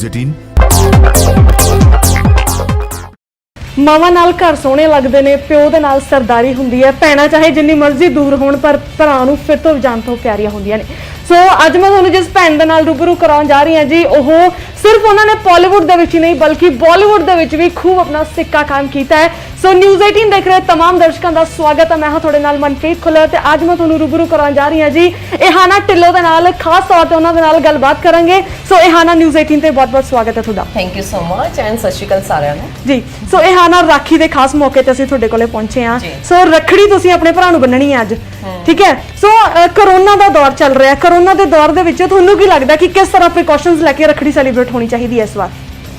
ਜ਼ੈਟੀਨ ਮਾਵਾਂ ਨਾਲ ਘਰ ਸੋਹਣੇ ਲੱਗਦੇ ਨੇ, ਪਿਓ ਦੇ ਨਾਲ ਸਰਦਾਰੀ ਹੁੰਦੀ ਹੈ, ਭੈਣਾਂ ਚਾਹੇ ਜਿੰਨੀ ਮਰਜ਼ੀ ਦੂਰ ਹੋਣ ਪਰ ਭਰਾ ਨੂੰ ਫਿਰ ਤੋਂ ਜਾਨ ਤੋਂ ਪਿਆਰੀਆਂ ਹੁੰਦੀਆਂ ਨੇ। ਸੋ ਅੱਜ ਮੈਂ ਤੁਹਾਨੂੰ ਜਿਸ ਭੈਣ ਦੇ ਨਾਲ ਰੂਬਰੂ ਕਰਾਉਣ ਜਾ ਰਹੀ ਹਾਂ ਜੀ, ਉਹ ਸਿਰਫ ਉਹਨਾਂ ਨੇ ਬਾਲੀਵੁੱਡ ਦੇ ਵਿੱਚ ਹੀ ਨਹੀਂ ਬਲਕਿ ਬਾਲੀਵੁੱਡ ਦੇ ਵਿੱਚ ਵੀ ਖੂਬ ਆਪਣਾ ਸਿੱਕਾ ਕਾਇਮ ਕੀਤਾ ਹੈ। ਸੋ ਨਿਊਜ਼ 18 ਦੇਖ ਰਹੇ तमाम ਦਰਸ਼ਕਾਂ ਦਾ ਸਵਾਗਤ ਹੈ। ਮੈਂ ਹਾਂ ਤੁਹਾਡੇ ਨਾਲ ਮਨਪ੍ਰੀਤ ਖੁੱਲਰ ਤੇ ਅੱਜ ਮੈਂ ਤੁਹਾਨੂੰ ਰੂਬਰੂ ਕਰਾਉਣ ਜਾ ਰਹੀ ਹਾਂ ਜੀ ਇਹਾਨਾ ਢਿੱਲੋਂ ਦੇ ਨਾਲ, ਖਾਸ ਤੌਰ ਤੇ ਉਹਨਾਂ ਦੇ ਨਾਲ ਗੱਲਬਾਤ ਕਰਾਂਗੇ। ਸੋ ਇਹਾਨਾ ਨਿਊਜ਼ 18 ਤੇ ਬਹੁਤ-ਬਹੁਤ ਸਵਾਗਤ ਹੈ ਤੁਹਾਡਾ। Thank you so much and ਸਤਿ ਸ਼੍ਰੀ ਅਕਾਲ ਸਾਰਿਆਂ ਨੂੰ ਜੀ। ਸੋ ਇਹਾਨਾ ਰਾਖੀ ਦੇ ਖਾਸ ਮੌਕੇ ਤੇ ਅਸੀਂ ਤੁਹਾਡੇ ਕੋਲੇ ਪਹੁੰਚੇ ਹਾਂ। ਸੋ ਰੱਖੜੀ ਤੁਸੀਂ ਆਪਣੇ ਭਰਾ ਨੂੰ ਬੰਨਣੀ ਹੈ ਅੱਜ, ਠੀਕ ਹੈ। ਸੋ ਕਰੋਨਾ ਦਾ ਦੌਰ ਚੱਲ ਰਿਹਾ, ਕਰੋਨਾ ਦੇ ਦੌਰ ਦੇ ਵਿੱਚ ਤੁਹਾਨੂੰ ਕੀ ਲੱਗਦਾ ਕਿ ਕਿਸ ਤਰ੍ਹਾਂ ਪ੍ਰੀਕਾਸ਼ਨਸ ਲੈ ਕੇ ਰੱਖੜੀ ਸੈਲੀਬ੍ਰੇਟ ਹੋਣੀ ਚਾਹੀਦੀ ਹੈ ਇਸ ਵਾਰ?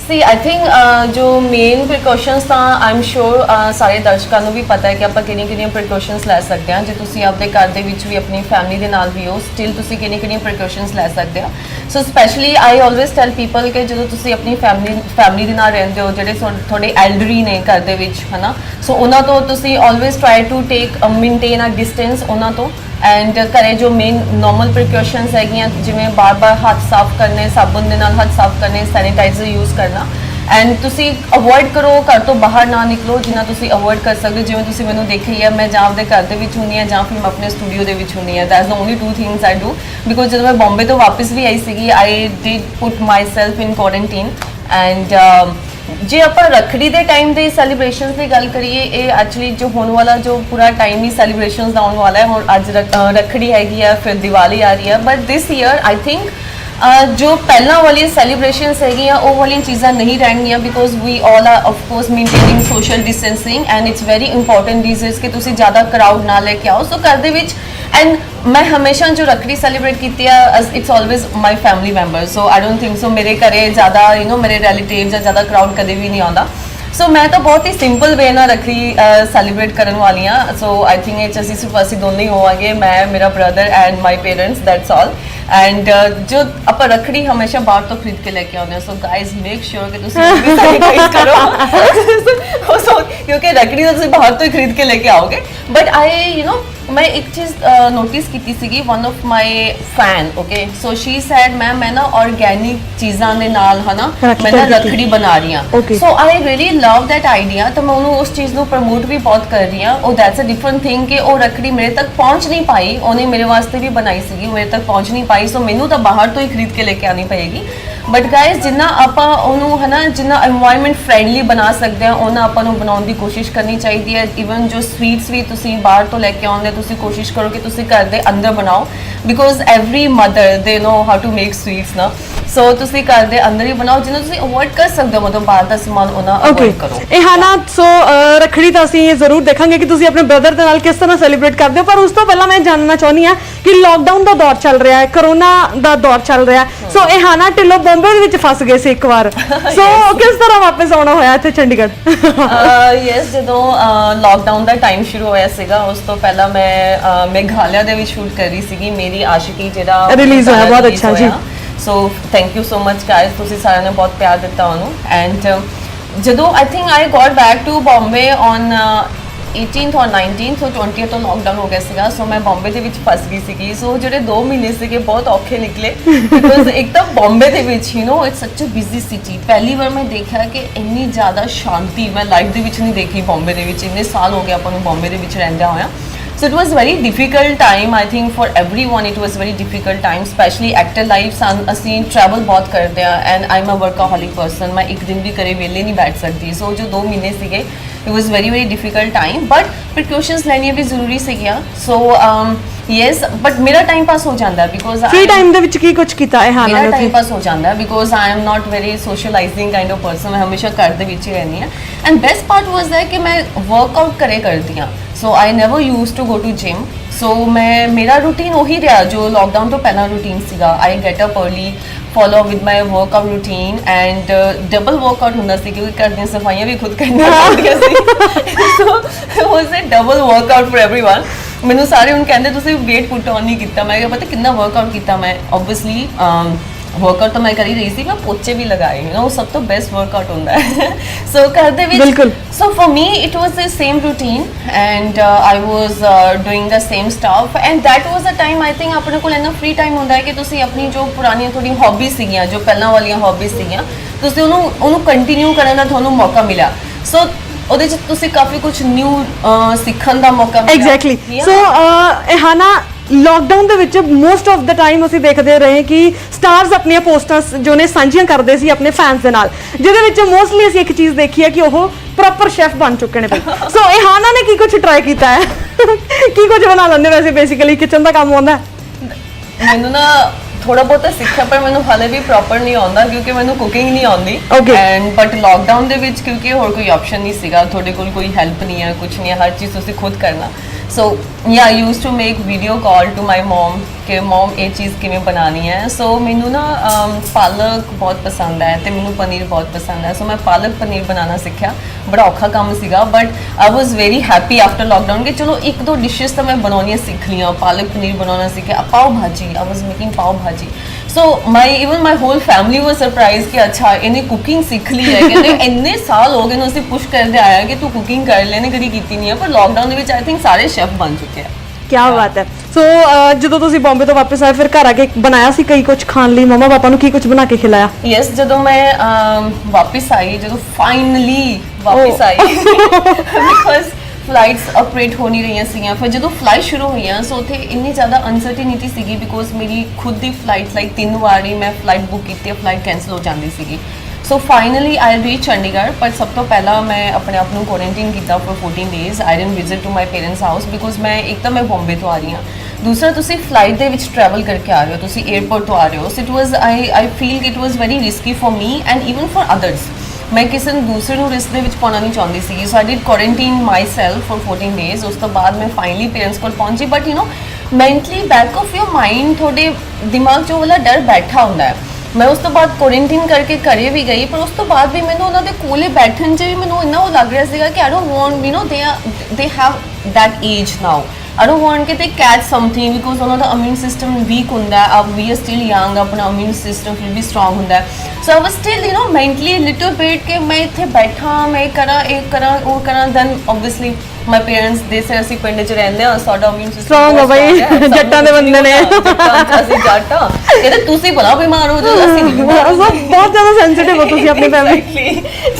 ਸੀ ਆਈ ਥਿੰਕ ਜੋ ਮੇਨ ਪ੍ਰੀਕਾਸ਼ਨਸ ਤਾਂ ਆਈ ਐਮ ਸ਼ੋਰ ਸਾਰੇ ਦਰਸ਼ਕਾਂ ਨੂੰ ਵੀ ਪਤਾ ਹੈ ਕਿ ਆਪਾਂ ਕਿਹੜੀਆਂ ਪ੍ਰੀਕਾਸ਼ਨਸ ਲੈ ਸਕਦੇ ਹਾਂ। ਜੇ ਤੁਸੀਂ ਆਪਣੇ ਘਰ ਦੇ ਵਿੱਚ ਵੀ ਆਪਣੀ ਫੈਮਿਲੀ ਦੇ ਨਾਲ ਵੀ ਹੋ, ਸਟਿਲ ਤੁਸੀਂ ਕਿਹੜੀਆਂ ਪ੍ਰੀਕਾਸ਼ਨਸ ਲੈ ਸਕਦੇ ਹੋ। So specially I always tell people ਕਿ ਜਦੋਂ ਤੁਸੀਂ ਆਪਣੀ ਫੈਮਿਲੀ ਦੇ ਨਾਲ ਰਹਿੰਦੇ ਹੋ, ਜਿਹੜੇ ਤੁਹਾਡੇ ਐਲਡਰੀ ਨੇ ਘਰ ਦੇ ਵਿੱਚ, ਹੈ ਨਾ, ਸੋ ਉਹਨਾਂ ਤੋਂ ਤੁਸੀਂ always try to take maintain a distance ਉਹਨਾਂ ਤੋਂ। ਐਂਡ ਘਰੇ ਜੋ ਮੇਨ ਨੋਰਮਲ ਪ੍ਰੀਕਾਸ਼ਨਸ ਹੈਗੀਆਂ, ਜਿਵੇਂ ਬਾਰ-ਬਾਰ ਹੱਥ ਸਾਫ਼ ਕਰਨੇ, ਸਾਬਣ ਦੇ ਨਾਲ ਹੱਥ ਸਾਫ਼ ਕਰਨੇ, ਸੈਨੀਟਾਈਜ਼ਰ ਯੂਜ਼ ਕਰਨਾ। ਐਂਡ ਤੁਸੀਂ ਅਵੋਇਡ ਕਰੋ, ਘਰ ਤੋਂ ਬਾਹਰ ਨਾ ਨਿਕਲੋ ਜਿੰਨਾ ਤੁਸੀਂ ਅਵੋਇਡ ਕਰ ਸਕਦੇ ਹੋ। ਜਿਵੇਂ ਤੁਸੀਂ ਮੈਨੂੰ ਦੇਖਿਆ ਹੀ ਹੈ, ਮੈਂ ਜਾਂ ਆਪਣੇ ਘਰ ਦੇ ਵਿੱਚ ਹੁੰਦੀ ਹਾਂ ਜਾਂ ਫਿਰ ਮੈਂ ਆਪਣੇ ਸਟੂਡੀਓ ਦੇ ਵਿੱਚ ਹੁੰਦੀ ਹਾਂ। That's the only two things I do. Because ਜਦੋਂ ਮੈਂ ਬੰਬੇ ਤੋਂ ਵਾਪਸ ਵੀ ਆਈ ਸੀਗੀ, I did put my self in quarantine. And ਜੇ ਆਪਾਂ ਰੱਖੜੀ ਦੇ ਟਾਈਮ ਦੇ ਸੈਲੀਬ੍ਰੇਸ਼ਨਸ ਦੀ ਗੱਲ ਕਰੀਏ, ਇਹ ਐਕਚੁਅਲੀ ਜੋ ਹੋਣ ਵਾਲਾ ਜੋ ਪੂਰਾ ਟਾਈਮ ਹੀ ਸੈਲੀਬ੍ਰੇਸ਼ਨਸ ਦਾ ਆਉਣ ਵਾਲਾ ਹੈ। ਹੁਣ ਅੱਜ ਰੱਖੜੀ ਹੈਗੀ ਆ, ਫਿਰ ਦੀਵਾਲੀ ਆ ਰਹੀ ਹੈ, but this year I think ਜੋ ਪਹਿਲਾਂ ਵਾਲੀ ਸੈਲੀਬ੍ਰੇਸ਼ਨਸ ਹੈਗੀਆਂ ਉਹ ਵਾਲੀਆਂ ਚੀਜ਼ਾਂ ਨਹੀਂ ਰਹਿਣਗੀਆਂ। Because we all are of course maintaining social distancing and it's very important these days ਕਿ ਤੁਸੀਂ ਜ਼ਿਆਦਾ ਕਰਾਊਡ ਨਾ ਲੈ ਕੇ ਆਓ। ਸੋ ਘਰ ਦੇ ਵਿੱਚ ਐਂਡ ਮੈਂ ਹਮੇਸ਼ਾ ਜੋ ਰੱਖੜੀ ਸੈਲੀਬ੍ਰੇਟ ਕੀਤੀ ਆ, it's always my family members. So I don't think so ਮੇਰੇ ਘਰੇ ਜ਼ਿਆਦਾ ਮੇਰੇ ਰਿਲੇਟਿਵਸ ਜਾਂ ਜ਼ਿਆਦਾ ਕਰਾਊਡ ਕਦੇ ਵੀ ਨਹੀਂ ਆਉਂਦਾ। ਸੋ ਮੈਂ ਤਾਂ ਬਹੁਤ ਹੀ ਸਿੰਪਲ ਵੇ ਨਾਲ ਰੱਖੜੀ ਸੈਲੀਬ੍ਰੇਟ ਕਰਨ ਵਾਲੀ ਹਾਂ। ਸੋ ਆਈ ਥਿੰਕ ਇਹ 'ਚ ਅਸੀਂ ਸਿਰਫ ਅਸੀਂ ਦੋਨੇ ਹੀ ਹੋਵਾਂਗੇ, ਮੈਂ, ਮੇਰਾ brother and my parents, that's all. And ਜੋ ਆਪਾਂ ਰੱਖੜੀ ਹਮੇਸ਼ਾ ਬਾਹਰ ਤੋਂ ਖਰੀਦ ਕੇ ਲੈ ਕੇ ਆਉਂਦੇ ਹਾਂ। ਸੋ ਗਾਇਜ਼ ਮੇਕ ਸ਼ੋਰ ਕਿ ਤੁਸੀਂ ਉਹ ਵੀ ਸੈਲੀਬ੍ਰੇਟ ਕਰੋ। ਸੋ ਕਿਉਂਕਿ ਰੱਖੜੀ ਤਾਂ ਤੁਸੀਂ ਬਾਹਰ ਤੋਂ ਹੀ ਖਰੀਦ ਕੇ ਲੈ ਕੇ ਆਓਗੇ। ਬਟ ਆਈ ਮੈਂ ਇੱਕ ਚੀਜ਼ ਨੋਟਿਸ ਕੀਤੀ ਸੀਗੀ, one of my fan, okay, so she said ਮੈਂ ਨਾ ਆਰਗੈਨਿਕ ਚੀਜ਼ਾਂ ਦੇ ਨਾਲ ਹਨਾ ਮੈਂ ਨਾ ਰੱਖੜੀ ਬਣਾ ਰਹੀ ਹਾਂ। So I really love that idea. ਤਾਂ ਮੈਂ ਉਹਨੂੰ ਉਸ ਚੀਜ਼ ਨੂੰ ਪ੍ਰਮੋਟ ਵੀ ਬਹੁਤ ਕਰ ਰਹੀ ਹਾਂ। ਉਹ ਦੈਟਸ ਅ ਡਿਫਰੈਂਟ ਥਿੰਗ ਕਿ ਉਹ ਰੱਖੜੀ ਮੇਰੇ ਤੱਕ ਪਹੁੰਚ ਨਹੀਂ ਪਾਈ, ਉਹਨੇ ਮੇਰੇ ਵਾਸਤੇ ਵੀ ਬਣਾਈ ਸੀਗੀ, ਉਹ ਮੇਰੇ ਤੱਕ ਪਹੁੰਚ ਨਹੀਂ ਪਾਈ। ਸੋ ਮੈਨੂੰ ਤਾਂ ਬਾਹਰ ਤੋਂ ਹੀ ਖਰੀਦ ਕੇ ਲੈ ਕੇ ਆਉਣੀ ਪਏਗੀ। ਬਟ ਗਾਇਜ਼ ਜਿੰਨਾ ਆਪਾਂ ਉਹਨੂੰ ਹਨਾ ਜਿੰਨਾ এনवायरमेंट ਫ੍ਰੈਂਡਲੀ ਬਣਾ ਸਕਦੇ ਹਾਂ ਉਹਨਾਂ ਆਪਾਂ ਨੂੰ ਬਣਾਉਣ ਦੀ ਕੋਸ਼ਿਸ਼ ਕਰਨੀ ਚਾਹੀਦੀ ਹੈ। ਇਵਨ ਜੋ ਸਵੀਟਸ ਵੀ ਤੁਸੀਂ ਬਾਹਰ ਤੋਂ ਲੈ ਕੇ ਆਉਂਦੇ, ਤੁਸੀਂ ਕੋਸ਼ਿਸ਼ ਕਰੋ ਕਿ ਤੁਸੀਂ ਘਰ ਦੇ ਅੰਦਰ ਬਣਾਓ। Because every mother they know how to make sweets ਨਾ। ਸੋ ਤੁਸੀਂ ਘਰ ਦੇ ਅੰਦਰ ਹੀ ਬਣਾਓ, ਜਿਹਨੂੰ ਤੁਸੀਂ ਅਵੋਇਡ ਕਰ ਸਕਦੇ ਹੋ, ਮਤਲਬ ਬਾਹਰ ਦਾ ਸਮਾਨ ਉਹਨਾਂ ਅਵੋਇਡ ਕਰੋ। ਇਹਾਨਾ, ਸੋ ਰੱਖੜੀ ਤਾਂ ਅਸੀਂ ਜ਼ਰੂਰ ਦੇਖਾਂਗੇ ਕਿ ਤੁਸੀਂ ਆਪਣੇ ਬ੍ਰਦਰ ਦੇ ਨਾਲ ਕਿਸ ਤਰ੍ਹਾਂ ਸੈਲੀਬ੍ਰੇਟ ਕਰਦੇ ਹੋ, ਪਰ ਉਸ ਤੋਂ ਪਹਿਲਾਂ ਮੈਂ ਜਾਣਨਾ ਚਾਹੁੰਦੀ ਹਾਂ ਕਿ ਲੋਕਡਾਊਨ ਦਾ ਦੌਰ ਚੱਲ ਰਿਹਾ ਹੈ, ਕਰੋਨਾ ਦਾ ਦੌਰ ਚੱਲ ਰਿਹਾ। ਸੋ ਇਹਾਨਾ ਢਿੱਲੋਂ ਬੰਬੇ ਦੇ ਵਿੱਚ ਫਸ ਗਏ ਸੀ ਇੱਕ ਵਾਰ। ਸੋ ਕਿਸ ਤਰ੍ਹਾਂ ਵਾਪਸ ਆਉਣਾ ਹੋਇਆ ਇੱਥੇ ਚੰਡੀਗੜ੍ਹ? ਯੈਸ, ਜਦੋਂ ਲੋਕਡਾਊਨ ਦਾ ਟਾਈਮ ਸ਼ੁਰੂ ਹੋਇਆ ਸੀਗਾ, ਉਸ ਤੋਂ ਪਹਿਲਾਂ ਮੈਂ ਮੇਘਾਲਿਆ ਦੇ ਵਿੱਚ ਸ਼ੂਟ ਕਰ ਰਹੀ ਸੀਗੀ। ਮੇਰੀ ਆਸ਼ਿਕੀ ਜਿਹੜਾ ਰਿਲੀਜ਼ ਹੋਇਆ, ਬਹੁਤ ਅੱਛਾ ਜੀ। So thank you so much guys, ਤੁਸੀਂ ਸਾਰਿਆਂ ਨੇ ਬਹੁਤ ਪਿਆਰ ਦਿੱਤਾ ਉਹਨੂੰ। ਐਂਡ ਜਦੋਂ I think I got back to Bombay on 18th or 19th, so 20th ਤੋਂ ਲੋਕਡਾਊਨ ਹੋ ਗਿਆ ਸੀਗਾ। ਸੋ ਮੈਂ ਬੰਬੇ ਦੇ ਵਿੱਚ ਫਸ ਗਈ ਸੀਗੀ। ਸੋ ਜਿਹੜੇ 2 ਮਹੀਨੇ ਸੀਗੇ ਬਹੁਤ ਔਖੇ ਨਿਕਲੇ। ਬਿਕੋਜ਼ ਇੱਕ ਤਾਂ ਬੰਬੇ ਦੇ ਵਿੱਚ ਇਟਸ ਸੱਚ ਅ ਬਿਜ਼ੀ ਸਿਟੀ। ਪਹਿਲੀ ਵਾਰ ਮੈਂ ਦੇਖਿਆ ਕਿ ਇੰਨੀ ਜ਼ਿਆਦਾ ਸ਼ਾਂਤੀ ਮੈਂ ਲਾਈਫ ਦੇ ਵਿੱਚ ਨਹੀਂ ਦੇਖੀ ਬੰਬੇ ਦੇ ਵਿੱਚ। ਇੰਨੇ ਸਾਲ ਹੋ ਗਏ ਆਪਾਂ ਨੂੰ ਬੰਬੇ ਦੇ ਵਿੱਚ ਰਹਿੰਦਿਆਂ ਹੋਇਆ। So it was very difficult time, I think for everyone it was very difficult time, especially actor life। ਅਸੀਂ travel ਬਹੁਤ ਕਰਦੇ ਆ and I'm a workaholic person। ਮੈਂ ਇੱਕ ਦਿਨ ਵੀ ਘਰੇ ਵਿਹਲੇ ਨਹੀਂ ਬੈਠ ਸਕਦੀ। ਸੋ ਜੋ 2 ਮਹੀਨੇ ਸੀਗੇ it was very very difficult time, but precautions ਲੈਣੀਆਂ ਵੀ ਜ਼ਰੂਰੀ ਸੀਗੀਆਂ। ਸੋ yes, but ਮੇਰਾ ਟਾਈਮ ਪਾਸ ਹੋ ਜਾਂਦਾ ਬਿਕੋਜ਼ ਫ੍ਰੀ ਟਾਈਮ ਦੇ ਵਿੱਚ ਕੀ ਕੁਝ ਕੀਤਾ ਇਹਾਨਾ ਨੇ? ਮੇਰਾ ਟਾਈਮ ਪਾਸ ਹੋ ਜਾਂਦਾ because I am not very socializing kind of person. ਮੈਂ ਹਮੇਸ਼ਾ ਘਰ ਦੇ ਵਿੱਚ ਹੀ ਰਹਿੰਦੀ ਹਾਂ। And best part was that ਕਿ ਮੈਂ ਵਰਕਆਊਟ ਘਰੇ ਕਰਦੀ ਹਾਂ। So I never use to go to gym. So ਮੇਰਾ ਰੂਟੀਨ ਉਹੀ ਰਿਹਾ ਜੋ ਲੋਕਡਾਊਨ ਤੋਂ ਪਹਿਲਾਂ ਰੂਟੀਨ ਸੀਗਾ। I get up early, follow with my workout routine and double workout ਹੁੰਦਾ ਸੀ ਕਿਉਂਕਿ ਘਰ ਦੀਆਂ ਸਫਾਈਆਂ ਵੀ ਖੁਦ ਕਰਨੀਆਂ ਪੈਂਦੀਆਂ ਸੀ। ਸੋ ਵਾਜ਼ ਅ ਡਬਲ ਵਰਕਆਊਟ ਫॉर एवरीवन। ਮੈਨੂੰ ਸਾਰੇ ਹੁਣ ਕਹਿੰਦੇ ਤੁਸੀਂ ਵੇਟ ਪੁੱਟ ਔਨ ਨਹੀਂ ਕੀਤਾ। ਮੈਂ ਕਿਹਾ ਪਤਾ ਕਿੰਨਾ ਵਰਕਆਊਟ ਕੀਤਾ ਮੈਂ। ਓਬਵੀਅਸਲੀ वर्कआउट तो मैं कर ही रही थी, मैं पोचे भी लगाए, यू नो सब तो बेस्ट वर्कआउट होता है सो घर ਦੇ ਵਿੱਚ ਬਿਲਕੁਲ। so for me it was the same routine and I was doing the same stuff and that was the time I think ਆਪਣੇ ਕੋਲ ਇੰਨਾ ਫ੍ਰੀ ਟਾਈਮ ਹੁੰਦਾ ਹੈ ਕਿ ਤੁਸੀਂ ਆਪਣੀ ਜੋ ਪੁਰਾਣੀਆਂ ਤੁਹਾਡੀ ਹੌਬੀ ਸੀਗੀਆਂ, ਜੋ ਪਹਿਲਾਂ ਵਾਲੀਆਂ ਹੌਬੀ ਸੀਗੀਆਂ, ਤੁਸੀਂ ਉਹਨੂੰ ਕੰਟੀਨਿਊ ਕਰਨ ਦਾ ਤੁਹਾਨੂੰ ਮੌਕਾ ਮਿਲਿਆ। ਸੋ ਉਹਦੇ ਚ ਤੁਸੀਂ ਕਾਫੀ ਕੁਝ ਨਿਊ ਸਿੱਖਣ ਦਾ ਮੌਕਾ ਮਿਲਿਆ। ਐਗਜ਼ੈਕਟਲੀ। ਸੋ ਇਹ ਨਾ ਲੋਕਡਾਊਨ ਦੇ ਵਿੱਚ ਮੋਸਟ ਆਫ ਦਾ ਟਾਈਮ ਅਸੀਂ ਦੇਖਦੇ ਰਹੇ ਕਿ ਸਟਾਰਸ ਆਪਣੀਆਂ ਪੋਸਟਰਸ ਜੋ ਨੇ ਸਾਂਝੀਆਂ ਕਰਦੇ ਸੀ ਆਪਣੇ ਫੈਨਸ ਦੇ ਨਾਲ, ਜਿਹਦੇ ਵਿੱਚ ਮੋਸਟਲੀ ਅਸੀਂ ਇੱਕ ਚੀਜ਼ ਦੇਖੀ ਹੈ ਕਿ ਉਹ ਪ੍ਰੋਪਰ ਸ਼ੈਫ ਬਣ ਚੁੱਕੇ ਨੇ ਭਾਈ। ਸੋ ਇਹਾਨਾ ਨੇ ਕੀ ਕੁਝ ਟਰਾਈ ਕੀਤਾ ਹੈ? ਕੀ ਕੁਝ ਬਣਾ ਲੈਂਦੇ ਵੈਸੇ ਬੇਸਿਕਲੀ ਕਿਚਨ ਦਾ ਕੰਮ ਆਉਂਦਾ? ਮੈਨੂੰ ਨਾ ਥੋੜਾ ਬਹੁਤਾ ਸਿੱਖਿਆ ਪਰ ਮੈਨੂੰ ਹਾਲੇ ਵੀ ਪ੍ਰੋਪਰ ਨਹੀਂ ਆਉਂਦਾ ਕਿਉਂਕਿ ਮੈਨੂੰ ਕੁਕਿੰਗ ਨਹੀਂ ਆਉਂਦੀ। ਐਂਡ ਬਟ ਲੋਕਡਾਊਨ ਦੇ ਵਿੱਚ ਕਿਉਂਕਿ ਹੋਰ ਕੋਈ ਆਪਸ਼ਨ ਨਹੀਂ ਸੀਗਾ, ਤੁਹਾਡੇ ਕੋਲ ਕੋਈ ਹੈਲਪ ਨਹੀਂ ਹੈ, ਕੁਝ ਨਹੀਂ ਹੈ, ਹਰ ਚੀਜ਼ ਤੁਸੀਂ ਖੁਦ ਕਰਨਾ। So yeah I used to make video call to my mom ਕਿ ਮਮ ਇਹ ਚੀਜ਼ ਕਿਵੇਂ ਬਣਾਉਣੀ ਹੈ। ਸੋ ਮੈਨੂੰ ਨਾ ਪਾਲਕ ਬਹੁਤ ਪਸੰਦ ਹੈ ਤੇ ਮੈਨੂੰ ਪਨੀਰ ਬਹੁਤ ਪਸੰਦ ਹੈ, ਸੋ ਮੈਂ ਪਾਲਕ ਪਨੀਰ ਬਣਾਉਣਾ ਸਿੱਖਿਆ। ਬੜਾ ਔਖਾ ਕੰਮ ਸੀਗਾ but I was very happy after lockdown ਕਿ ਚਲੋ ਇੱਕ ਦੋ ਡਿਸ਼ਿਸ ਤਾਂ ਮੈਂ ਬਣਾਉਣੀਆਂ ਸਿੱਖ ਲਈਆਂ। ਪਾਲਕ ਪਨੀਰ ਬਣਾਉਣਾ ਸਿੱਖਿਆ, ਪਾਓ ਭਾਜੀ, ਆਈ ਵਾਜ਼ ਮੇਕਿੰਗ ਪਾਓ ਭਾਜੀ। ਸੋ even my whole family was surprised ਕਿ ਅੱਛਾ ਇਹਨੇ ਕੁਕਿੰਗ ਸਿੱਖ ਲਈ ਹੈ। ਕਹਿੰਦੇ ਇੰਨੇ ਸਾਲ ਹੋ ਗਏ ਨੇ ਅਸੀਂ ਪੁਸ਼ ਕਰਦੇ ਆਇਆ ਕਿ ਤੂੰ ਕੁਕਿੰਗ ਕਰ ਲੈ, ਨੇ ਕਦੀ ਕੀਤੀ ਨਹੀਂ ਹੈ, ਪਰ ਲੋਕਡਾਊਨ ਦੇ ਵਿੱਚ ਆਈ ਥਿੰਕ ਸਾਰੇ ਸ਼ੈਫ ਬਣ ਚੁੱਕੇ ਆ। ਕੀ ਬਾਤ ਹੈ। ਸੋ ਜਦੋਂ ਤੁਸੀਂ ਬੰਬੇ ਤੋਂ ਵਾਪਸ ਆਏ ਫਿਰ ਘਰ ਆ ਕੇ ਬਣਾਇਆ ਸੀ ਕਈ ਕੁਝ ਖਾਣ ਲਈ? ਮਮਾ ਪਾਪਾ ਨੂੰ ਕੀ ਕੁਝ ਬਣਾ ਕੇ ਖਿਲਾਇਆ? ਯੈਸ, ਜਦੋਂ ਮੈਂ ਵਾਪਸ ਆਈ, ਜਦੋਂ ਫਾਈਨਲੀ ਵਾਪਸ ਆਈ ਬਿਕਾਜ਼ ਫਲਾਈਟਸ ਆਪਰੇਟ ਹੋ ਨਹੀਂ ਰਹੀਆਂ ਸੀਗੀਆਂ। ਫਿਰ ਜਦੋਂ ਫਲਾਈਟ ਸ਼ੁਰੂ ਹੋਈਆਂ ਸੋ ਉੱਥੇ ਇੰਨੀ ਜ਼ਿਆਦਾ ਅਨਸਰਟਨਿਟੀ ਸੀਗੀ ਬਿਕੋਜ਼ ਮੇਰੀ ਖੁਦ ਦੀ ਫਲਾਈਟ ਲਾਈਕ 3 ਵਾਰੀ ਮੈਂ ਫਲਾਈਟ ਬੁੱਕ ਕੀਤੀ, ਫਲਾਈਟ ਕੈਂਸਲ ਹੋ ਜਾਂਦੀ ਸੀਗੀ। ਸੋ ਫਾਈਨਲੀ ਆਈ ਰੀਚ ਚੰਡੀਗੜ੍ਹ, ਪਰ ਸਭ ਤੋਂ ਪਹਿਲਾਂ ਮੈਂ ਆਪਣੇ ਆਪ ਨੂੰ ਕੁਆਰੰਟਾਈਨ ਕੀਤਾ for 14 days. I didn't visit to my parents house because ਮੈਂ ਇੱਕ ਤਾਂ ਮੈਂ ਬੰਬੇ ਤੋਂ ਆ ਰਹੀ ਹਾਂ, ਦੂਸਰਾ ਤੁਸੀਂ ਫਲਾਈਟ ਦੇ ਵਿੱਚ ਟਰੈਵਲ ਕਰਕੇ ਆ ਰਹੇ ਹੋ, ਤੁਸੀਂ 에ਅਰਪੋਰਟ ਤੋਂ ਆ ਰਹੇ ਹੋ। So it was I feel it was very risky for me and even for others. ਮੈਂ ਕਿਸੇ ਨੂੰ ਦੂਸਰੇ ਨੂੰ ਰਿਸਕ ਦੇ ਵਿੱਚ ਪਾਉਣਾ ਨਹੀਂ ਚਾਹੁੰਦੀ ਸੀਗੀ। So I did quarantine myself for 14 days. ਉਸ ਤੋਂ ਬਾਅਦ ਮੈਂ ਫਾਈਨਲੀ ਪੇਰੈਂਟਸ ਕੋਲ ਪਹੁੰਚੀ। But you know mentally back of your mind ਤੁਹਾਡੇ ਦਿਮਾਗ 'ਚ ਉਹ ਵਾਲਾ ਡਰ ਬੈਠਾ ਹੁੰਦਾ ਹੈ। ਮੈਂ ਉਸ ਤੋਂ ਬਾਅਦ ਕੁਆਰੰਟਾਈਨ ਕਰਕੇ ਘਰੇ ਵੀ ਗਈ, ਪਰ ਉਸ ਤੋਂ ਬਾਅਦ ਵੀ ਮੈਨੂੰ ਉਹਨਾਂ ਦੇ ਕੋਲੇ ਬੈਠਣ 'ਚ ਵੀ ਮੈਨੂੰ ਇੰਨਾ ਉਹ ਲੱਗ ਰਿਹਾ ਸੀਗਾ ਕਿ I don't want you know they have that age now. I don't want ਕਿ they catch something because ਉਹਨਾਂ ਦਾ immune system weak ਹੁੰਦਾ ਹੈ। we are still young, ਆਪਣਾ immune system ਫਿਰ ਵੀ strong ਹੁੰਦਾ ਹੈ। So I was still you know mentally little bit ਕਿ ਮੈਂ ਇੱਥੇ ਬੈਠਾ, ਮੈਂ ਕਰਾਂ ਇਹ ਕਰਾਂ ਉਹ ਕਰਾਂ। then obviously my parents they said ਅਸੀਂ ਪਿੰਡ 'ਚ ਰਹਿੰਦੇ ਹਾਂ, ਸਾਡਾ immune system Strong ਹੈ ਬਈ, ਜੱਟਾਂ ਦੇ ਬੰਦੇ ਨੇ। ਅਸੀਂ ਜੱਟ ਹਾਂ, ਕਹਿੰਦੇ ਤੁਸੀਂ ਬੜਾ ਬਿਮਾਰ ਹੋ ਜਾਓ, ਅਸੀਂ ਨਹੀਂ ਬਿਮਾਰ। ਬਹੁਤ ਜ਼ਿਆਦਾ ਸੈਂਸਿਟਿਵ ਹੋ ਤੁਸੀਂ ਆਪਣੀ ਫੈਮਿਲੀ।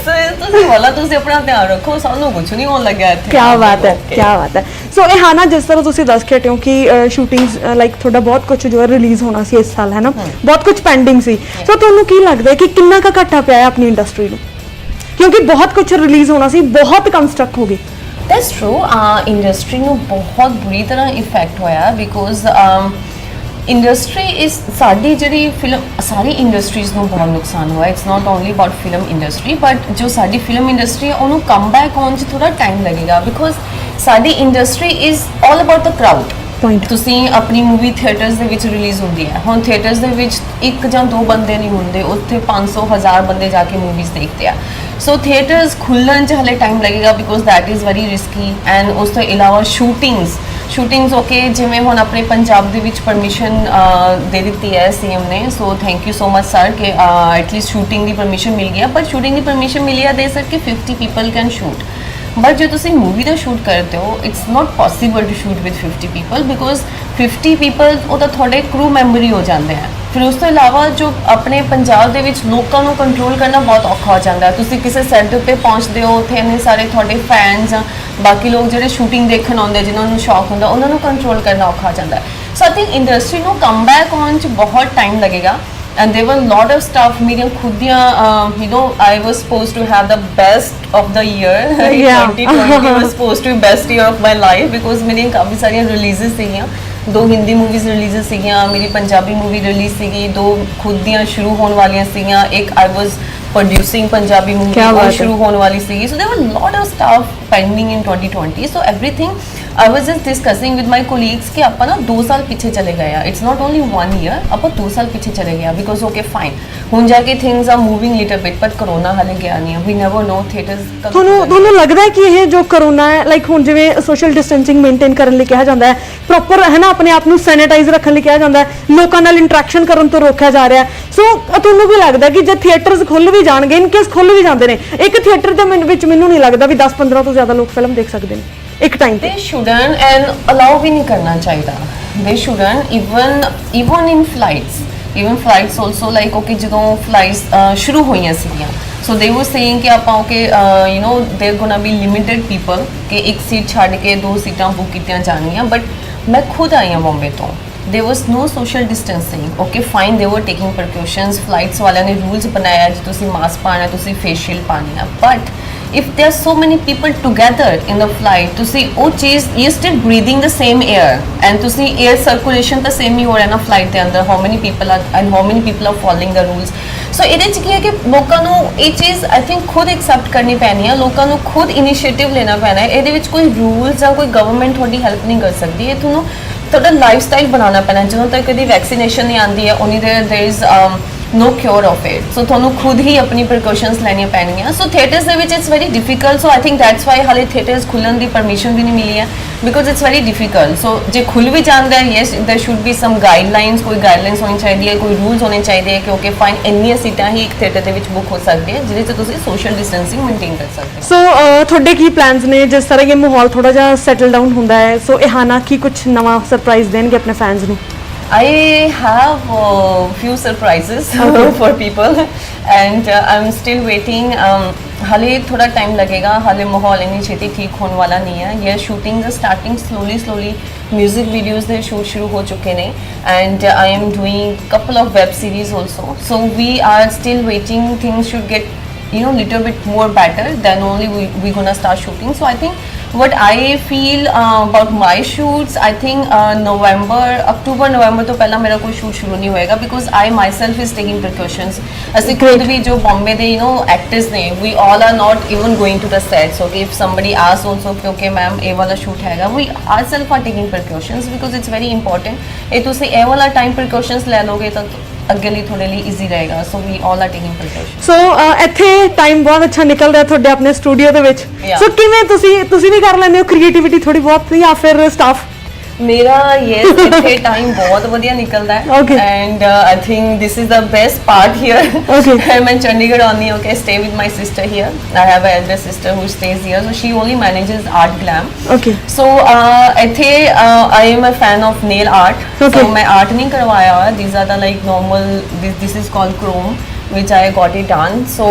ਸੋ ਤੁਸੀਂ ਬੋਲਾ ਤੁਸੀਂ ਆਪਣਾ ਧਿਆਨ ਰੱਖੋ, ਸਾਨੂੰ ਕੁਝ ਨਹੀਂ ਹੋਣ ਲੱਗਿਆ ਇੱਥੇ। ਕੀ ਬਾਤ ਹੈ, ਕੀ ਬਾਤ ਹੈ। ਸੋ ਇਹ ਹਾਂ ਨਾ ਜਿਸ ਤਰ੍ਹਾਂ ਤੁਸੀਂ ਦੱਸ ਕੇ ਹਟੇ ਹੋ ਕਿ ਸ਼ੂਟਿੰਗਸ ਲਾਈਕ ਤੁਹਾਡਾ ਬਹੁਤ ਕੁਝ ਜੋ ਹੈ ਰਿਲੀਜ਼ ਹੋਣਾ ਸੀ ਇਸ ਸਾਲ, ਹੈ ਨਾ, ਬਹੁਤ ਕੁਝ ਪੈਂਡਿੰਗ ਸੀ। ਸੋ ਤੁਹਾਨੂੰ ਕੀ ਲੱਗਦਾ ਹੈ ਕਿ ਕਿੰਨਾ ਕੁ ਘਾਟਾ ਪਿਆ ਹੈ ਆਪਣੀ ਇੰਡਸਟਰੀ ਨੂੰ? ਕਿਉਂਕਿ ਬਹੁਤ ਕੁਝ ਰਿਲੀਜ਼ ਹੋਣਾ ਸੀ, ਬਹੁਤ ਕੰਸਟਰਕਟ ਹੋ ਗਈ। That's true. ਇੰਡਸਟਰੀ ਨੂੰ ਬਹੁਤ ਬੁਰੀ ਤਰ੍ਹਾਂ ਇਫੈਕਟ ਹੋਇਆ ਬਿਕੋਜ਼ ਇੰਡਸਟਰੀ ਇਸ ਸਾਡੀ ਜਿਹੜੀ ਫਿਲਮ, ਸਾਰੀ ਇੰਡਸਟਰੀਜ਼ ਨੂੰ ਬਹੁਤ ਨੁਕਸਾਨ ਹੋਇਆ। It's not only about film industry but ਜੋ ਸਾਡੀ ਫਿਲਮ ਇੰਡਸਟਰੀ ਹੈ ਉਹਨੂੰ ਕਮ ਬੈਕ ਹੋਣ 'ਚ ਥੋੜਾ ਟਾਈਮ ਲੱਗੇਗਾ ਬਿਕੋਜ਼ ਸਾਡੀ industry is all about the crowd. ਤੁਸੀਂ ਆਪਣੀ ਮੂਵੀ ਥੀਏਟਰਸ ਦੇ ਵਿੱਚ ਰਿਲੀਜ਼ ਹੁੰਦੀ ਹੈ, ਹੁਣ ਥੀਏਟਰਸ ਦੇ ਵਿੱਚ 1 ਜਾਂ 2 ਬੰਦੇ ਨਹੀਂ ਹੁੰਦੇ, ਉੱਥੇ 500 1000 ਬੰਦੇ ਜਾ ਕੇ ਮੂਵੀਜ਼ ਦੇਖਦੇ ਆ। ਸੋ ਥੀਏਟਰਸ ਖੁੱਲ੍ਹਣ 'ਚ ਹਲੇ ਟਾਈਮ ਲੱਗੇਗਾ because that is very risky. And ਉਸ ਤੋਂ ਇਲਾਵਾ ਸ਼ੂਟਿੰਗਸ ਓਕੇ, ਜਿਵੇਂ ਹੁਣ ਆਪਣੇ ਪੰਜਾਬ ਦੇ ਵਿੱਚ ਪਰਮਿਸ਼ਨ ਦੇ ਦਿੱਤੀ ਹੈ ਸੀਐਮ ਨੇ। ਸੋ thank you so much sir ਕਿ ਐਟਲੀਸਟ ਸ਼ੂਟਿੰਗ ਦੀ ਪਰਮਿਸ਼ਨ ਮਿਲ ਗਈ ਹੈ। ਬਟ ਸ਼ੂਟਿੰਗ ਦੀ ਪਰਮਿਸ਼ਨ ਮਿਲੀ ਹੈ ਦੇ ਸਰ ਕਿ 50 ਪੀਪਲ ਕੈਨ ਸ਼ੂਟ। बट जो तुम मूवी का शूट करते हो it's not possible to shoot with 50 people because 50 people वो तो थोड़े क्रू मैंबर ही हो जाते हैं। फिर उस तो इलावा जो अपने पंजाब दे विच लोकां नूं कंट्रोल करना बहुत औखा हो जाता है। तुसीं किसी सैट दे उत्ते पहुंचते हो, उत्थे इन्ने सारे थोड़े फैनस बाकी लोग जिहड़े शूटिंग देखण आउंदे जिन्हां नूं शौक हुंदा उन्हां नूं कंट्रोल करना औखा हो जाता है। सो आई थिंक इंडस्ट्री नूं कम बैक होण च बहुत टाइम लगेगा। And there were a lot of stuff मेरी खुद दियां you know I was supposed to have the best of the year। 2020 was supposed to be best year of my life because मेरी काफ़ी सारी releases सीगियां, 2 हिंदी मूवीज releases सीगियां, मेरी Punjabi movie release सीगी, 2 खुद दियां शुरू होने वालियां सीगियां, एक I was producing Punjabi movie वो शुरू होने वाली सीगी। So there were a lot of stuff pending in 2020 so everything I was just discussing with my colleagues कि ਆਪਾਂ ना 2 साल पीछे चले गए हैं. It's not only 1 year, ਆਪਾਂ 2 साल पीछे चले गए हैं because okay fine. ਹੁਣ ਜਾ ਕੇ things are moving little bit, but corona ਹਾਲੇ ਗਿਆ ਨਹੀਂ ਹੈ. We never know theaters ਤੁਹਾਨੂੰ ਲੱਗਦਾ ਹੈ ਕਿ ਇਹ ਜੋ ਕਰੋਨਾ ਹੈ ਲਾਈਕ ਹੁਣ ਜਿਵੇਂ ਸੋਸ਼ਲ ਡਿਸਟੈਂਸਿੰਗ ਮੇਨਟੇਨ ਕਰਨ ਲਈ ਕਿਹਾ ਜਾਂਦਾ ਹੈ, ਪ੍ਰੋਪਰ ਹੈ ਨਾ ਆਪਣੇ ਆਪ ਨੂੰ ਸੈਨੀਟਾਈਜ਼ ਰੱਖਣ ਲਈ ਕਿਹਾ ਜਾਂਦਾ ਹੈ, ਲੋਕਾਂ ਨਾਲ ਇੰਟਰੈਕਸ਼ਨ ਕਰਨ ਤੋਂ ਰੋਕਿਆ ਜਾ ਰਿਹਾ ਹੈ, ਸੋ ਤੁਹਾਨੂੰ ਵੀ ਲੱਗਦਾ ਕਿ ਜੇ ਥੀਏਟਰਸ ਖੁੱਲ ਵੀ ਜਾਣਗੇ, ਇਨ ਕੇਸ ਖੁੱਲ ਵੀ ਜਾਂਦੇ ਨੇ, ਇੱਕ ਥੀਏਟਰ ਦੇ ਵਿੱਚ ਮੈਨੂੰ ਨਹੀਂ ਲੱਗਦਾ ਵੀ 10-15 ਤੋਂ ਜ਼ਿਆਦਾ ਲੋਕ ਫਿਲਮ ਦੇਖ ਸਕਦੇ ਨੇ ਇੱਕ ਟਾਈਮ ਤੇ. They shouldn't and allow भी नहीं करना चाहिए. They shouldn't even in flights. Even flights also like okay ਜਦੋਂ flights ਸ਼ੁਰੂ ਹੋਈਆਂ ਸੀਗੀਆਂ, so they were saying ਕਿ ਆਪਾਂ okay you know there gonna be limited people ਕਿ ਇੱਕ ਸੀਟ ਛੱਡ ਕੇ 2 ਸੀਟਾਂ ਬੁੱਕ ਕੀਤੀਆਂ ਜਾਣਗੀਆਂ. ਬਟ ਮੈਂ ਖੁਦ ਆਈ ਹਾਂ ਬੰਬੇ ਤੋਂ, there was no social distancing. Okay fine, they were taking precautions. Flights ਵਾਲਿਆਂ ਨੇ rules ਬਣਾਇਆ ਕਿ ਤੁਸੀਂ ਮਾਸਕ ਪਾਣਾ, ਤੁਸੀਂ face shield ਪਾਣੀ ਆ. But if there are so many people together in the flight, ਤੁਸੀਂ ਉਹ ਚੀਜ਼ you still breathing the same air and ਤੁਸੀਂ air circulation ਤਾਂ same ਹੀ ਹੋ ਰਿਹਾ ਨਾ flight ਦੇ ਅੰਦਰ. How many people are and how many people are following the rules. So ਇਹਦੇ ਚ ਕੀ ਹੈ ਕਿ ਲੋਕਾਂ ਨੂੰ ਇਹ ਚੀਜ਼ I think ਖੁਦ accept ਕਰਨੀ ਪੈਣੀ ਹੈ, ਲੋਕਾਂ ਨੂੰ ਖੁਦ initiative ਲੈਣਾ ਪੈਣਾ ਹੈ. ਇਹਦੇ ਵਿੱਚ ਕੋਈ rules ਜਾਂ ਕੋਈ government ਤੁਹਾਡੀ help ਨਹੀਂ ਕਰ ਸਕਦੀ. ਇਹ ਤੁਹਾਨੂੰ ਤੁਹਾਡਾ ਲਾਈਫ ਸਟਾਈਲ ਬਣਾਉਣਾ ਪੈਣਾ. ਜਦੋਂ ਤੱਕ ਕਦੀ ਵੈਕਸੀਨੇਸ਼ਨ ਨਹੀਂ ਆਉਂਦੀ ਹੈ ਉਨੀ there is no cure of it. So ਤੁਹਾਨੂੰ ਖੁਦ ਹੀ ਆਪਣੀ precautions ਲੈਣੀਆਂ ਪੈਣਗੀਆਂ. So theatres ਦੇ ਵਿੱਚ it's very difficult. So I think that's why ਹਾਲੇ theatres ਖੁੱਲਣ ਦੀ permission ਵੀ ਨਹੀਂ ਮਿਲੀ ਹੈ because it's very difficult. So ਜੇ ਖੁੱਲ ਵੀ ਜਾਂਦਾ ਹੈ, yes there should be some guidelines, ਕੋਈ guidelines ਹੋਣੀ ਚਾਹੀਦੀ ਹੈ, ਕੋਈ rules ਹੋਣੇ ਚਾਹੀਦੇ ਹੈ ਕਿ okay fine ਇੰਨੀਆਂ ਸੀਟਾਂ ਹੀ ਇੱਕ theatre ਦੇ ਵਿੱਚ ਬੁੱਕ ਹੋ ਸਕਦੀ ਹੈ ਜਿਹਦੇ 'ਚ ਤੁਸੀਂ social distancing maintain ਕਰ ਸਕਦੇ ਹੋ. ਸੋ ਤੁਹਾਡੇ ਕੀ ਪਲਾਨਸ ਨੇ ਜਿਸ ਤਰ੍ਹਾਂ ਕਿ ਮਾਹੌਲ ਥੋੜਾ ਜਿਹਾ ਸੈਟਲ ਡਾਊਨ ਹੁੰਦਾ ਹੈ, ਸੋ ਇਹਾਨਾ ਕੀ ਕੁਝ ਨਵਾਂ ਸਰਪ੍ਰਾਈਜ਼ ਦੇਣਗੇ ਆਪਣੇ ਫੈਨਸ ਨੂੰ? I have a few surprises for people and I'm still waiting. हाले थोड़ा टाइम लगेगा, हाले माहौल इतनी छेती ठीक होने वाला नहीं है. ये shooting starting slowly music videos दे शूट शुरू हो चुके ने and I am doing couple of web series also. So we are still waiting, things should get you know little bit more better, then only we gonna start shooting. So I think what I feel about my shoots, I think October November ਤੋਂ ਪਹਿਲਾਂ ਮੇਰਾ ਕੋਈ shoot ਸ਼ੁਰੂ ਨਹੀਂ ਹੋਏਗਾ because I myself is taking precautions. ਅਸੀਂ ਖੁਦ ਵੀ ਜੋ ਬੰਬੇ ਦੇ you know actors ਨੇ, we all are not even going to the sets. Okay, if somebody asks also ਕਿ okay ma'am ਇਹ ਵਾਲਾ ਸ਼ੂਟ ਹੈਗਾ, we ourselves are taking precautions because it's very important. ਇਹ ਤੁਸੀਂ ਇਹ ਵਾਲਾ time precautions ਲੈ ਲੋਗੇ ਤਾਂ ਅੱਗੇ ਲਈ ਤੁਹਾਡੇ ਲਈ ਈਜ਼ੀ ਰਹੇਗਾ. ਸੋ ਵੀ ਆਲ ਆਰ ਟੇਕਿੰਗ ਪ੍ਰੀਕਾਸ਼ਨਸ. ਸੋ ਇੱਥੇ ਟਾਈਮ ਬਹੁਤ ਅੱਛਾ ਨਿਕਲ ਰਿਹਾ ਤੁਹਾਡੇ ਆਪਣੇ ਸਟੂਡੀਓ ਦੇ ਵਿੱਚ. ਸੋ ਕਿਵੇਂ ਤੁਸੀਂ ਵੀ ਕਰ ਲੈਂਦੇ ਹੋ ਕ੍ਰੀਏਟੀਵਿਟੀ ਥੋੜੀ ਬਹੁਤ ਜਾਂ ਫਿਰ ਸਟਾਫ? ਮੇਰਾ ਯੈਸ ਇੱਥੇ ਟਾਈਮ ਬਹੁਤ ਵਧੀਆ ਨਿਕਲਦਾ ਹੈ and I think this is the best part here. ਮੈਂ ਚੰਡੀਗੜ੍ਹ ਆਉਂਦੀ ਹਾਂ, okay, stay with my sister here. I have a elder sister who stays here, so she only manages art glam. Okay, so ਇੱਥੇ I am a fan of nail art. So ਮੈਂ art ਨਹੀਂ ਕਰਵਾਇਆ ਹੋਇਆ, these are the like normal, this is called chrome which I got it done. So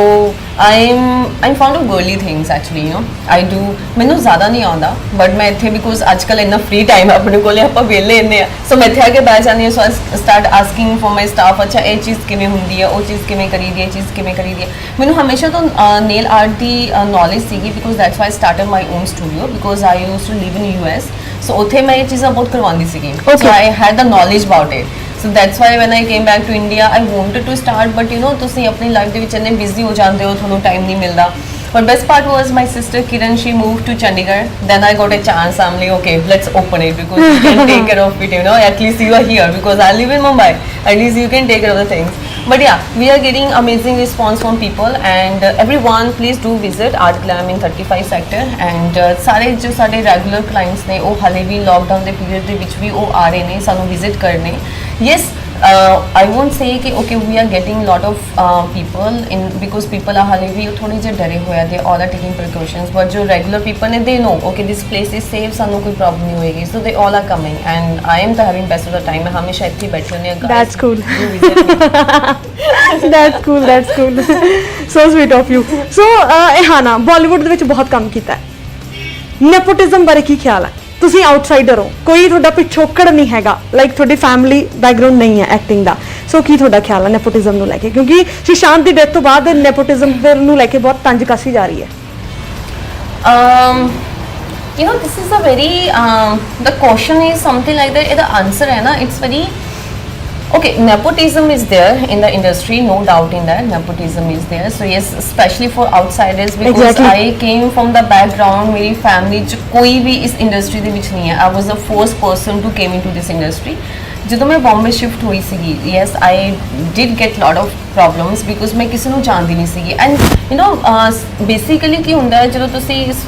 I'm fond of girly things actually, you know. I do ਮੈਨੂੰ ਜ਼ਿਆਦਾ ਨਹੀਂ ਆਉਂਦਾ but ਮੈਂ ਇੱਥੇ because ਅੱਜ ਕੱਲ੍ਹ ਇੰਨਾ free time ਆਪਣੇ ਕੋਲੇ, ਆਪਾਂ ਵਿਹਲੇ ਇੰਨੇ ਆ, so ਮੈਂ ਇੱਥੇ ਆ ਕੇ ਬੈਠ ਜਾਂਦੀ ਹਾਂ. so I start asking for my staff, ਅੱਛਾ ਇਹ ਚੀਜ਼ ਕਿਵੇਂ ਹੁੰਦੀ ਹੈ, ਉਹ ਚੀਜ਼ ਕਿਵੇਂ ਕਰੀਦੀ ਹੈ, ਇਹ ਚੀਜ਼ ਕਿਵੇਂ ਕਰੀਦੀ ਹੈ. ਮੈਨੂੰ ਹਮੇਸ਼ਾ ਤੋਂ nail art ਦੀ knowledge ਸੀਗੀ because that's why I started my own studio because I used to live in US. so ਉੱਥੇ ਮੈਂ ਇਹ ਚੀਜ਼ਾਂ ਬਹੁਤ ਕਰਵਾਉਂਦੀ ਸੀਗੀ. so I had the knowledge about it. So that's why when I came back to India, I wanted to start, but you know, ਤੁਸੀਂ ਆਪਣੀ life ਦੇ ਵਿੱਚ ਇੰਨੇ ਬਿਜ਼ੀ ਹੋ ਜਾਂਦੇ ਹੋ, ਤੁਹਾਨੂੰ ਟਾਈਮ ਨਹੀਂ ਮਿਲਦਾ. But best part was my sister Kiran, she moved to Chandigarh. Then I got a chance. I'm like, okay, let's open it because you can take care of it, you know. At least you are here because I live in Mumbai. At least you can take care of the things. But yeah, we are getting amazing response from people and everyone, please do visit Art Glam in 35 sector. And ਸਾਰੇ ਜੋ ਸਾਡੇ regular clients ਨੇ ਉਹ ਹਾਲੇ ਵੀ lockdown ਦੇ period ਦੇ ਵਿੱਚ ਵੀ ਉਹ ਆ ਰਹੇ ਨੇ ਸਾਨੂੰ visit ਕਰਨੇ. Yes, I won't say कि okay we are getting lot of people in because people are हाले भी थोड़े जे डरे हुए हैं, they all are taking precautions, but जो regular people ने they know okay this place is safe, सानू कोई problem नहीं होएगी, so they all are coming and I am having best of the time. मैं हमेशा इतनी बैठी होनी है. That's cool. That's cool. That's cool. So sweet of you. So ਇਹਾਨਾ Bollywood ਦੇ ਵਿੱਚ ਬਹੁਤ ਕੰਮ ਕੀਤਾ ਹੈ. Nepotism ਬਾਰੇ ਕੀ ਖਿਆਲ ਹੈ? ਤੁਸੀਂ ਆਊਟਸਾਈਡਰ ਹੋ, ਕੋਈ ਤੁਹਾਡਾ ਪਿਛੋਕੜ ਨਹੀਂ ਹੈਗਾ, ਲਾਈਕ ਤੁਹਾਡੀ ਫੈਮਿਲੀ ਬੈਕਗ੍ਰਾਉਂਡ ਨਹੀਂ ਹੈ ਐਕਟਿੰਗ ਦਾ, ਸੋ ਕੀ ਤੁਹਾਡਾ ਖਿਆਲ ਹੈ ਨੈਪੋਟਿਜ਼ਮ ਨੂੰ ਲੈ ਕੇ? ਕਿਉਂਕਿ ਸੁਸ਼ਾਂਤ ਦੀ ਡੈਥ ਤੋਂ ਬਾਅਦ ਨੈਪੋਟਿਜ਼ਮ ਨੂੰ ਲੈ ਕੇ ਬਹੁਤ ਤੰਜ ਕੱਸੀ ਜਾ ਰਹੀ ਹੈ. You know, this is a very the question is something like that. ਇਹਦਾ ਆਨਸਰ ਹੈ ਨਾ, it's very Okay, nepotism is there in the industry, no doubt in that. Nepotism is there. So yes, especially for outsiders, because Exactly. I came from the background, मेरी family च कोई भी इस industry ਦੇ ਵਿੱਚ ਨਹੀਂ ਹੈ. I was the first person to came into this industry. ਜਦੋਂ ਮੈਂ ਬੰਬੇ ਸ਼ਿਫਟ ਹੋਈ ਸੀਗੀ, yes, I did get lot of problems because ਮੈਂ ਕਿਸੇ ਨੂੰ ਜਾਣਦੀ ਨਹੀਂ ਸੀਗੀ. And you know, basically ਕੀ ਹੁੰਦਾ ਹੈ ਜਦੋਂ ਤੁਸੀਂ ਇਸ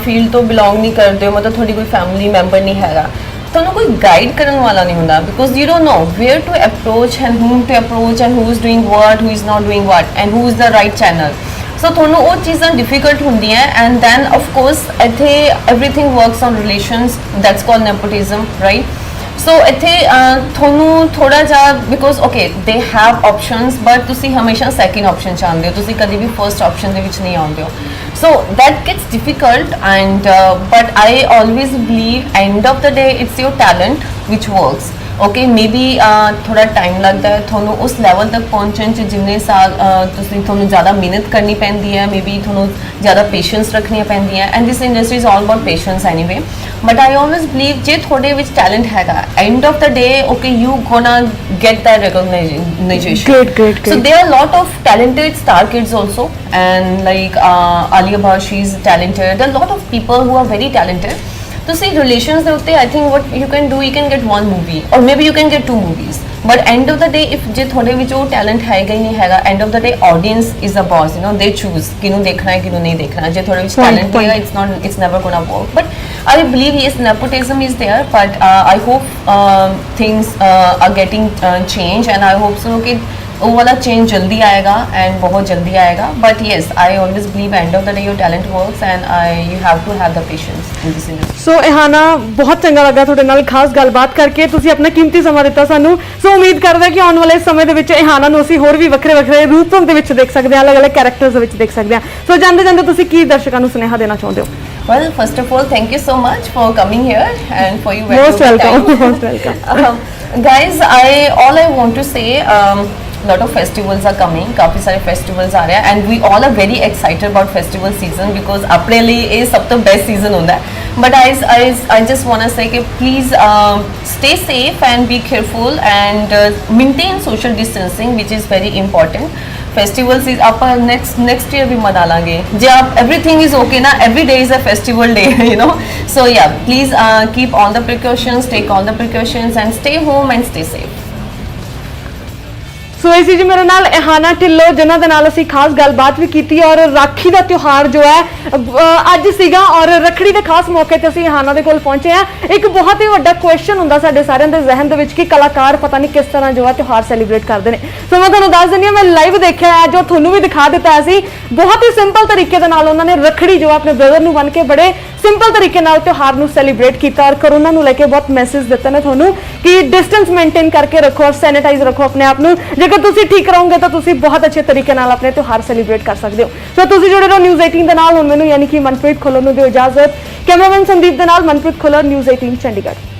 ਫੀਲਡ ਤੋਂ ਬਿਲੋਂਗ ਨਹੀਂ ਕਰਦੇ ਹੋ, ਮਤਲਬ ਤੁਹਾਡੀ ਕੋਈ ਫੈਮਿਲੀ ਮੈਂਬਰ ਨਹੀਂ ਹੈਗਾ, ਤੁਹਾਨੂੰ ਕੋਈ ਗਾਈਡ ਕਰਨ ਵਾਲਾ ਨਹੀਂ ਹੁੰਦਾ, because you don't know where to approach and whom to approach and who is doing what, who is not doing what and who is the right channel. So ਤੁਹਾਨੂੰ ਉਹ ਚੀਜ਼ਾਂ ਡਿਫਿਕਲਟ ਹੁੰਦੀਆਂ ਐਂਡ ਦੈਨ ਆਫ ਕੋਰਸ ਇੱਥੇ everything works on relations, that's called nepotism, right. So ਇੱਥੇ ਤੁਹਾਨੂੰ ਥੋੜਾ ਜਿਹਾ because okay they have options but ਤੁਸੀਂ ਹਮੇਸ਼ਾ ਸੈਕਿੰਡ ਆਪਸ਼ਨ ਚਾਹੁੰਦੇ ਹੋ, ਤੁਸੀਂ ਕਦੀ ਵੀ ਫਰਸਟ ਆਪਸ਼ਨ ਦੇ ਵਿੱਚ ਨਹੀਂ ਆਉਂਦੇ ਹੋ. So that gets difficult and but I always believe end of the day it's your talent which works. Okay, maybe ਥੋੜਾ ਟਾਈਮ ਲੱਗਦਾ ਹੈ ਤੁਹਾਨੂੰ ਉਸ ਲੈਵਲ ਤੱਕ ਪਹੁੰਚਣ 'ਚ, ਜਿੰਨੇ ਸਾਲ ਤੁਸੀਂ ਤੁਹਾਨੂੰ ਜ਼ਿਆਦਾ ਮਿਹਨਤ ਕਰਨੀ ਪੈਂਦੀ ਹੈ, ਮੇਬੀ ਤੁਹਾਨੂੰ ਜ਼ਿਆਦਾ ਪੇਸ਼ੈਂਸ ਰੱਖਣੀਆਂ ਪੈਂਦੀਆਂ, and this industry is all about patience anyway. But I always believe ਜੇ ਤੁਹਾਡੇ ਵਿੱਚ ਟੈਲੈਂਟ ਹੈਗਾ, end of the day okay you ਗੋਨਾ get that recognition. Great. So there are a lot of talented star kids also, and like Alia Bhatt, she's talented. There are a lot of people who are very talented. ਤੁਸੀਂ relations ਦੇ ਉੱਤੇ I think what you can do, you can get one movie or maybe you can get 2 movies, but end of the day if ਜੇ ਤੁਹਾਡੇ ਵਿੱਚ ਉਹ talent ਹੈਗਾ ਹੀ ਨਹੀਂ ਹੈਗਾ, end of the day audience is a boss, you know they choose ਕਿਹਨੂੰ ਦੇਖਣਾ ਹੈ ਕਿਹਨੂੰ ਨਹੀਂ ਦੇਖਣਾ. ਜੇ ਤੁਹਾਡੇ ਵਿੱਚ ਟੈਲੈਂਟ ਹੈਗਾ, it's never gonna work. But I believe yes, nepotism is there, but I hope things are getting changed, and I hope so कि वो वाला चेंज जल्दी आएगा एंड बहुत जल्दी आएगा. But yes, I always believe end of the day your talent works and you have to have the patience in this industry. So ਇਹਾਨਾ, ਬਹੁਤ ਚੰਗਾ ਲੱਗਾ ਤੁਹਾਡੇ ਨਾਲ ਖਾਸ ਗੱਲਬਾਤ ਕਰਕੇ, ਤੁਸੀਂ ਆਪਣਾ ਕੀਮਤੀ ਸਮਾਂ ਦਿੱਤਾ ਸਾਨੂੰ. ਸੋ ਉਮੀਦ ਕਰਦਾ ਕਿ ਆਉਣ ਵਾਲੇ ਸਮੇਂ ਦੇ ਵਿੱਚ ਇਹਾਨਾ ਨੂੰ ਅਸੀਂ ਹੋਰ ਵੀ ਵੱਖਰੇ ਰੂਪਾਂ ਦੇ ਵਿੱਚ ਦੇਖ ਸਕਦੇ ਹਾਂ, ਅਲੱਗ-ਅਲੱਗ ਕੈਰੈਕਟਰਸ ਦੇ ਵਿੱਚ ਦੇਖ ਸਕਦੇ ਹਾਂ. ਸੋ ਜਾਂਦੇ ਤੁਸੀਂ ਕੀ ਦਰਸ਼ਕਾਂ ਨੂੰ ਸੁਨੇਹਾ ਦੇਣਾ ਚਾਹੁੰਦੇ ਹੋ? Well, first of all, thank you so much for coming here and for you. Most welcome. Guys, all I want to say, lot of festivals are coming, काफी सारे festivals आ रहे हैं, and we all are very excited about festival season because अपने लिए ये सब तो best season होता है. But I just want to say कि please stay safe and be careful and maintain social distancing, which is very important. Festivals is आप next year भी मना लांगे जे आप everything is okay ना, every day is a festival day, you know. So yeah, please keep all the precautions, take all the precautions and stay home and stay safe. ਸੋ ਇਹ ਸੀ ਜੀ ਮੇਰੇ ਨਾਲ ਇਹਾਨਾ ਢਿੱਲੋਂ, ਜਿਨ੍ਹਾਂ ਦੇ ਨਾਲ ਅਸੀਂ ਖਾਸ ਗੱਲਬਾਤ ਵੀ ਕੀਤੀ ਔਰ ਰਾਖੀ ਦਾ ਤਿਉਹਾਰ ਜੋ ਹੈ ਅੱਜ ਸੀਗਾ ਔਰ ਰੱਖੜੀ ਦੇ ਖਾਸ ਮੌਕੇ ਤੇ ਅਸੀਂ ਇਹਾਨਾ ਦੇ ਕੋਲ ਪਹੁੰਚੇ ਆ. ਇੱਕ ਬਹੁਤ ਹੀ ਵੱਡਾ ਕੁਐਸਚਨ ਹੁੰਦਾ ਸਾਡੇ ਸਾਰਿਆਂ ਦੇ ਜ਼ਿਹਨ ਦੇ ਵਿੱਚ ਕਿ ਕਲਾਕਾਰ ਪਤਾ ਨਹੀਂ ਕਿਸ ਤਰ੍ਹਾਂ ਜੋ ਹੈ ਤਿਉਹਾਰ ਸੈਲੀਬ੍ਰੇਟ ਕਰਦੇ ਨੇ. ਸੋ ਮੈਂ ਤੁਹਾਨੂੰ ਦੱਸ ਦਿੰਦੀ ਹਾਂ, ਮੈਂ ਲਾਈਵ ਦੇਖਿਆ ਹੈ, ਜੋ ਤੁਹਾਨੂੰ ਵੀ ਦਿਖਾ ਦਿੱਤਾ ਸੀ. ਬਹੁਤ ਹੀ ਸਿੰਪਲ ਤਰੀਕੇ ਦੇ ਨਾਲ ਉਹਨਾਂ ਨੇ ਰੱਖੜੀ ਜੋ ਆਪਣੇ ਬ੍ਰਦਰ ਨੂੰ ਬੰਨ੍ਹ ਕੇ ਬੜੇ ਸਿੰਪਲ ਤਰੀਕੇ ਨਾਲ ਤਿਉਹਾਰ ਨੂੰ ਸੈਲੀਬ੍ਰੇਟ ਕੀਤਾ ਔਰ ਕਰੋਨਾ ਨੂੰ ਲੈ ਕੇ ਬਹੁਤ ਮੈਸੇਜ ਦਿੱਤੇ ਨੇ ਤੁਹਾਨੂੰ ਕਿ ਡਿਸਟੈਂਸ ਮੇਨਟੇਨ ਕਰਕੇ ਰੱਖੋ ਔਰ ਸੈਨੀਟਾਈਜ਼ ਰੱਖੋ ਆਪਣੇ ਆਪ ਨੂੰ. ਜੇਕਰ ਤੁਸੀਂ ਠੀਕ ਰਹੋਗੇ ਤਾਂ ਤੁਸੀਂ ਬਹੁਤ ਅੱਛੇ ਤਰੀਕੇ ਨਾਲ ਆਪਣੇ ਤਿਉਹਾਰ ਸੈਲੀਬ੍ਰੇਟ ਕਰ ਸਕਦੇ ਹੋ. ਸੋ ਤੁਸੀਂ ਜੁੜੇ ਰਹੋ ਨਿਊਜ਼ 18 ਦੇ ਨਾਲ. ਹੁਣ ਮੈਨੂੰ ਯਾਨੀ ਕਿ ਮਨਪ੍ਰੀਤ ਖੁੱਲਰ ਨੂੰ ਦਿਓ ਇਜਾਜ਼ਤ. ਕੈਮਰਾਮੈਨ ਸੰਦੀਪ ਦੇ ਨਾਲ ਮਨਪ੍ਰੀਤ ਖੁੱਲਰ, ਨਿਊਜ਼ 18 ਚੰਡੀਗੜ੍ਹ.